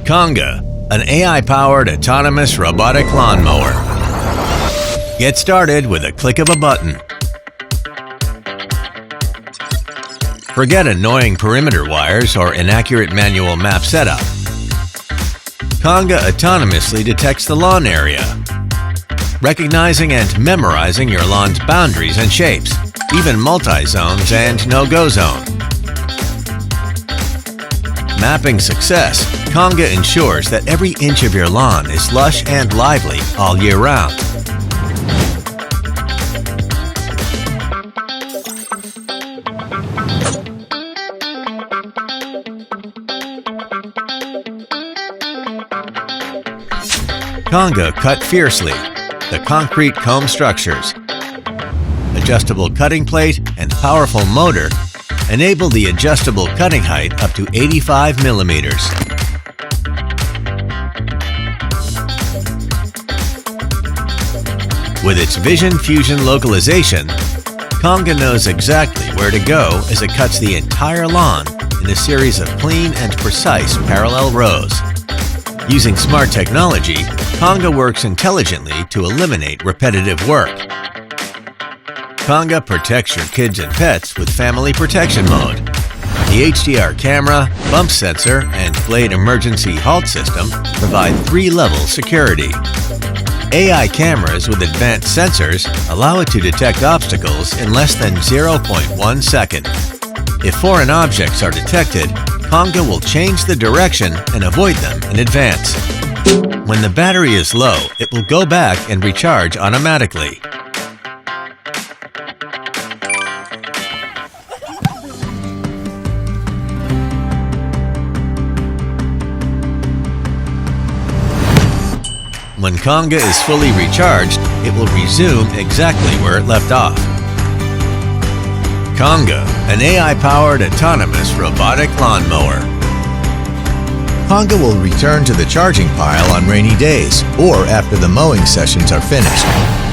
Conga, an AI-powered autonomous robotic lawnmower. Get started with a click of a button. Forget annoying perimeter wires or inaccurate manual map setup. Conga autonomously detects the lawn area, recognizing and memorizing your lawn's boundaries and shapes, even multi-zones and no-go zone. Mapping success, Conga ensures that every inch of your lawn is lush and lively all year round. Conga cut fiercely, the concrete comb structures. Adjustable cutting plate and powerful motor enable the adjustable cutting height up to 85 millimeters. With its vision fusion localization, Conga knows exactly where to go as it cuts the entire lawn in a series of clean and precise parallel rows. Using smart technology, Conga works intelligently to eliminate repetitive work. Conga protects your kids and pets with Family Protection Mode. The HDR camera, bump sensor, and blade emergency halt system provide 3-level security. AI cameras with advanced sensors allow it to detect obstacles in less than 0.1 second. If foreign objects are detected, Conga will change the direction and avoid them in advance. When the battery is low, it will go back and recharge automatically. When Conga is fully recharged, it will resume exactly where it left off. Conga, an AI-powered autonomous robotic lawnmower. Conga will return to the charging pile on rainy days or after the mowing sessions are finished.